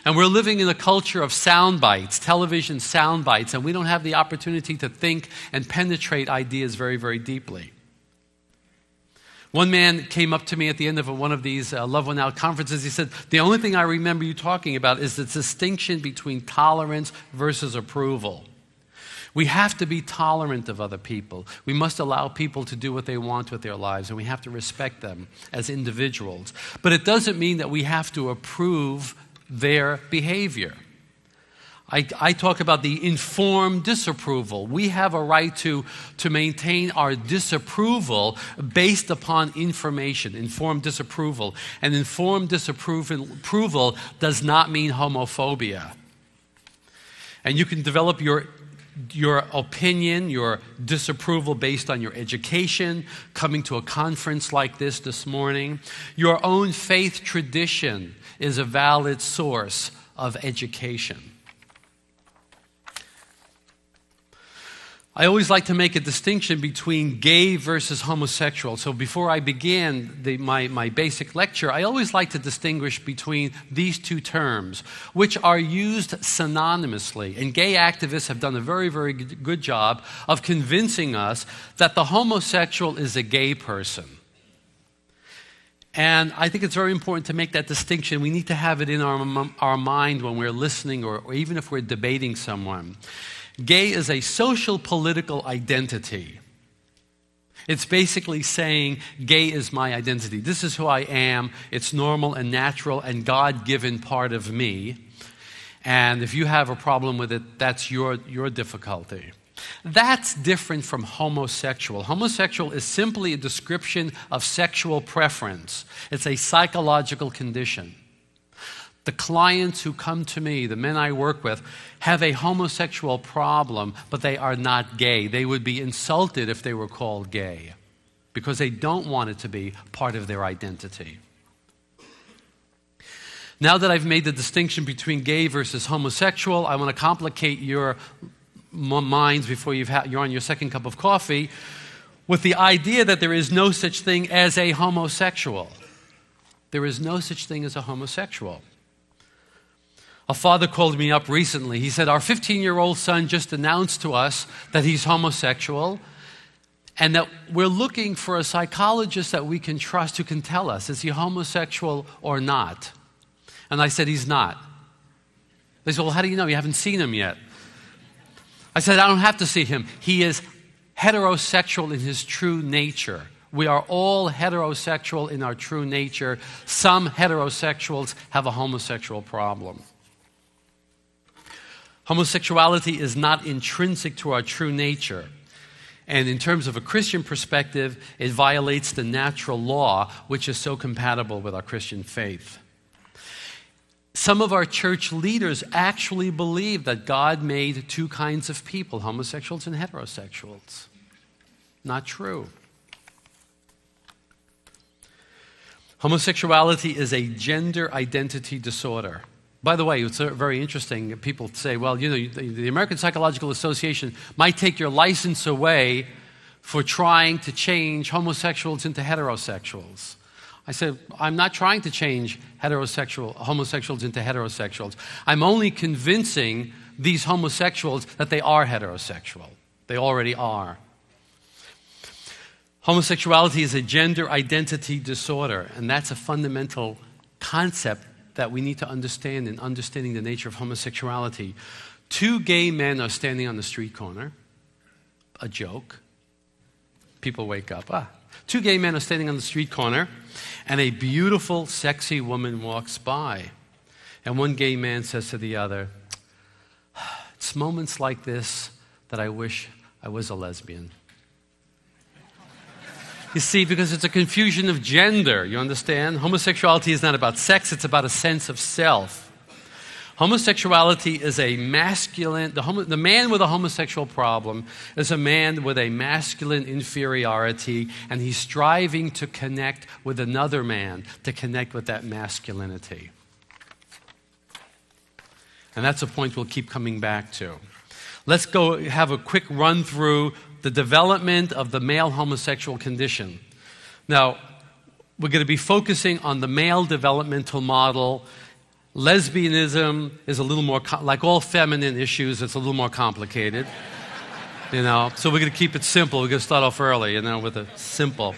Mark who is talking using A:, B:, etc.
A: And we're living in a culture of sound bites, television sound bites, and we don't have the opportunity to think and penetrate ideas very, very deeply. One man came up to me at the end of one of these Love One Out conferences. He said, the only thing I remember you talking about is the distinction between tolerance versus approval. We have to be tolerant of other people. We must allow people to do what they want with their lives, and we have to respect them as individuals. But it doesn't mean that we have to approve their behavior. I talk about the informed disapproval. We have a right to maintain our disapproval based upon information, informed disapproval. And informed disapproval does not mean homophobia. And you can develop your opinion, your disapproval based on your education, coming to a conference like this morning. Your own faith tradition is a valid source of education. I always like to make a distinction between gay versus homosexual. So before I began my basic lecture, I always like to distinguish between these two terms, which are used synonymously. And gay activists have done a very, very good job of convincing us that the homosexual is a gay person. And I think it's very important to make that distinction. We need to have it in our mind when we're listening or even if we're debating someone. Gay is a social political identity. It's basically saying gay is my identity. This is who I am. It's normal and natural and God-given part of me. And if you have a problem with it, that's your difficulty. That's different from homosexual. Homosexual is simply a description of sexual preference. It's a psychological condition. The clients who come to me, the men I work with, have a homosexual problem, but they are not gay. They would be insulted if they were called gay because they don't want it to be part of their identity. Now that I've made the distinction between gay versus homosexual, I want to complicate your minds before you're on your second cup of coffee with the idea that there is no such thing as a homosexual. There is no such thing as a homosexual. A father called me up recently. He said, our 15-year-old son just announced to us that he's homosexual and that we're looking for a psychologist that we can trust who can tell us, is he homosexual or not? And I said, he's not. They said, well, how do you know? You haven't seen him yet. I said, I don't have to see him. He is heterosexual in his true nature. We are all heterosexual in our true nature. Some heterosexuals have a homosexual problem. Homosexuality is not intrinsic to our true nature. And in terms of a Christian perspective, it violates the natural law, which is so compatible with our Christian faith. Some of our church leaders actually believe that God made two kinds of people, homosexuals and heterosexuals. Not true. Homosexuality is a gender identity disorder. By the way, it's very interesting. People say, well, you know, the American Psychological Association might take your license away for trying to change homosexuals into heterosexuals. I said, I'm not trying to change homosexuals into heterosexuals. I'm only convincing these homosexuals that they are heterosexual. They already are. Homosexuality is a gender identity disorder, and that's a fundamental concept that we need to understand in understanding the nature of homosexuality. Two gay men are standing on the street corner. A joke. People wake up. Two gay men are standing on the street corner, and a beautiful, sexy woman walks by. And one gay man says to the other, it's moments like this that I wish I was a lesbian. You see, because it's a confusion of gender, you understand? Homosexuality is not about sex, it's about a sense of self. Homosexuality is a masculine, the man with a homosexual problem is a man with a masculine inferiority, and he's striving to connect with another man, to connect with that masculinity. And that's a point we'll keep coming back to. Let's go have a quick run through the development of the male homosexual condition. Now, we're going to be focusing on the male developmental model Lesbianism is a little more, like all feminine issues, it's a little more complicated. So we're going to keep it simple. We're going to start off early, with a simple.